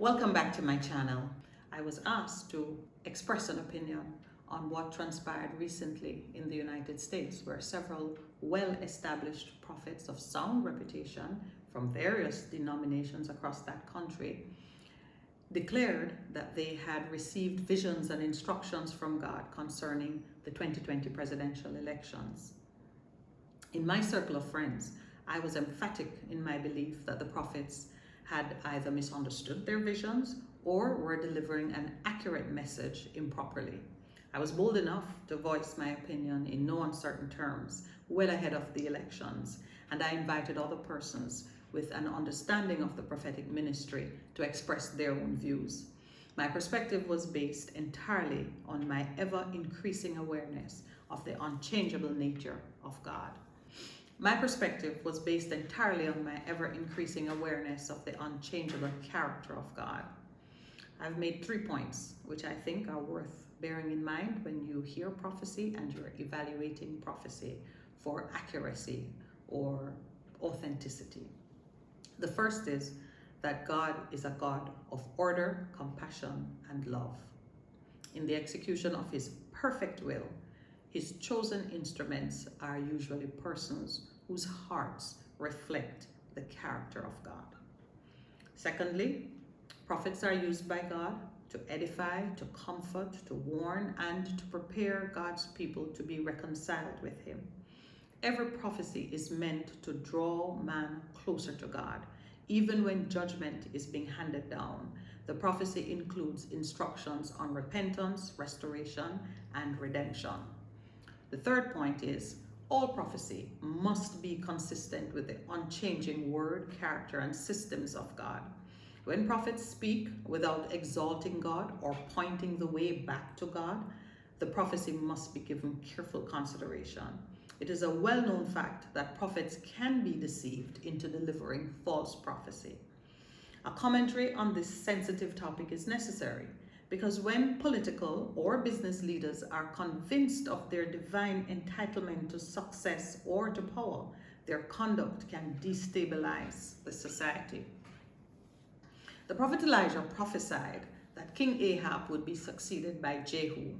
Welcome back to my channel. I was asked to express an opinion on what transpired recently in the United States, where several well-established prophets of sound reputation from various denominations across that country declared that they had received visions and instructions from God concerning the 2020 presidential elections. In my circle of friends, I was emphatic in my belief that the prophets had either misunderstood their visions or were delivering an accurate message improperly. I was bold enough to voice my opinion in no uncertain terms, well ahead of the elections, and I invited other persons with an understanding of the prophetic ministry to express their own views. My perspective was based entirely on my ever-increasing awareness of the unchangeable nature of God. My perspective was based entirely on my ever-increasing awareness of the unchangeable character of God. I've made 3 points, which I think are worth bearing in mind when you hear prophecy and you're evaluating prophecy for accuracy or authenticity. The first is that God is a God of order, compassion, and love. In the execution of His perfect will, His chosen instruments are usually persons whose hearts reflect the character of God. Secondly, prophets are used by God to edify, to comfort, to warn, and to prepare God's people to be reconciled with Him. Every prophecy is meant to draw man closer to God. Even when judgment is being handed down, the prophecy includes instructions on repentance, restoration, and redemption. The third point is all prophecy must be consistent with the unchanging word, character, and systems of God. When prophets speak without exalting God or pointing the way back to God, the prophecy must be given careful consideration. It is a well-known fact that prophets can be deceived into delivering false prophecy. A commentary on this sensitive topic is necessary because when political or business leaders are convinced of their divine entitlement to success or to power, their conduct can destabilize the society. The prophet Elijah prophesied that King Ahab would be succeeded by Jehu,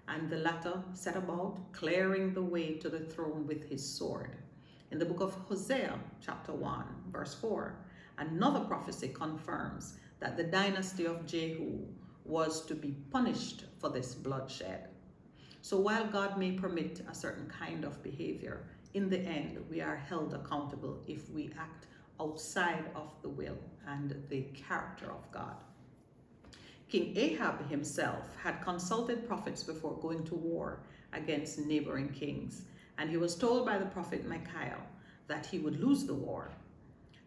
and the latter set about clearing the way to the throne with his sword. In the book of Hosea, chapter 1, verse 4, another prophecy confirms that the dynasty of Jehu was to be punished for this bloodshed. So while God may permit a certain kind of behavior, in the end, we are held accountable if we act outside of the will and the character of God. King Ahab himself had consulted prophets before going to war against neighboring kings, and he was told by the prophet Micaiah that he would lose the war.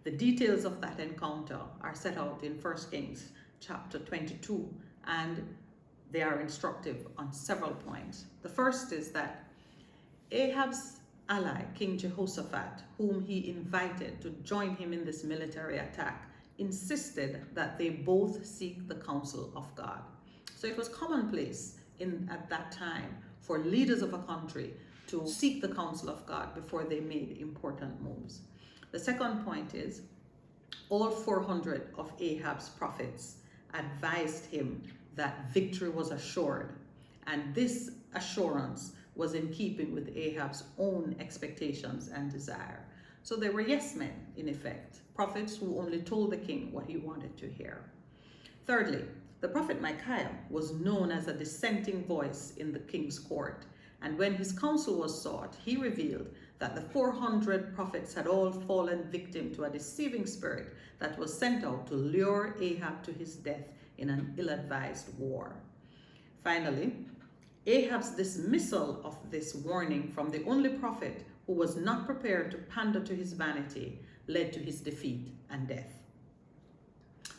The details of that encounter are set out in 1 Kings chapter 22, and they are instructive on several points. The first is that Ahab's ally, King Jehoshaphat, whom he invited to join him in this military attack, insisted that they both seek the counsel of God. So it was commonplace at that time for leaders of a country to seek the counsel of God before they made important moves. The second point is all 400 of Ahab's prophets advised him that victory was assured, and this assurance was in keeping with Ahab's own expectations and desire. So they were yes men, in effect, prophets who only told the king what he wanted to hear. Thirdly, the prophet Micaiah was known as a dissenting voice in the king's court, and when his counsel was sought, he revealed that the 400 prophets had all fallen victim to a deceiving spirit that was sent out to lure Ahab to his death in an ill-advised war. Finally, Ahab's dismissal of this warning from the only prophet who was not prepared to pander to his vanity led to his defeat and death.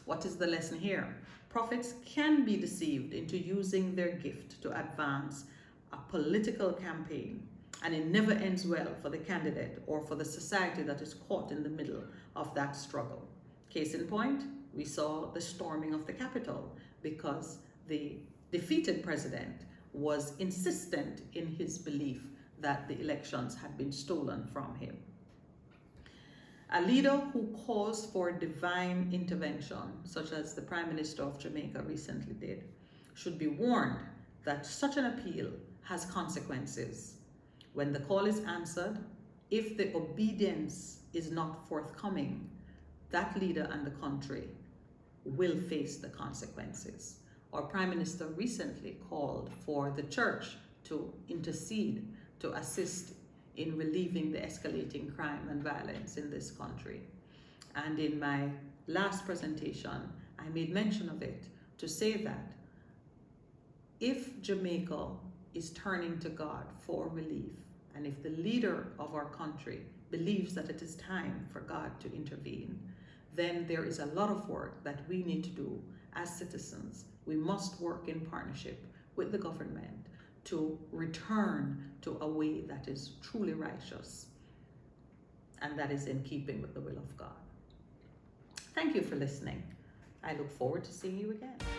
What is the lesson here? Prophets can be deceived into using their gift to advance a political campaign, and it never ends well for the candidate or for the society that is caught in the middle of that struggle. Case in point, we saw the storming of the Capitol because the defeated president was insistent in his belief that the elections had been stolen from him. A leader who calls for divine intervention, such as the Prime Minister of Jamaica recently did, should be warned that such an appeal has consequences. When the call is answered, if the obedience is not forthcoming, that leader and the country will face the consequences. Our Prime Minister recently called for the church to intercede, to assist in relieving the escalating crime and violence in this country. And in my last presentation, I made mention of it to say that if Jamaica is turning to God for relief, and if the leader of our country believes that it is time for God to intervene, then there is a lot of work that we need to do as citizens. We must work in partnership with the government to return to a way that is truly righteous and that is in keeping with the will of God. Thank you for listening. I look forward to seeing you again.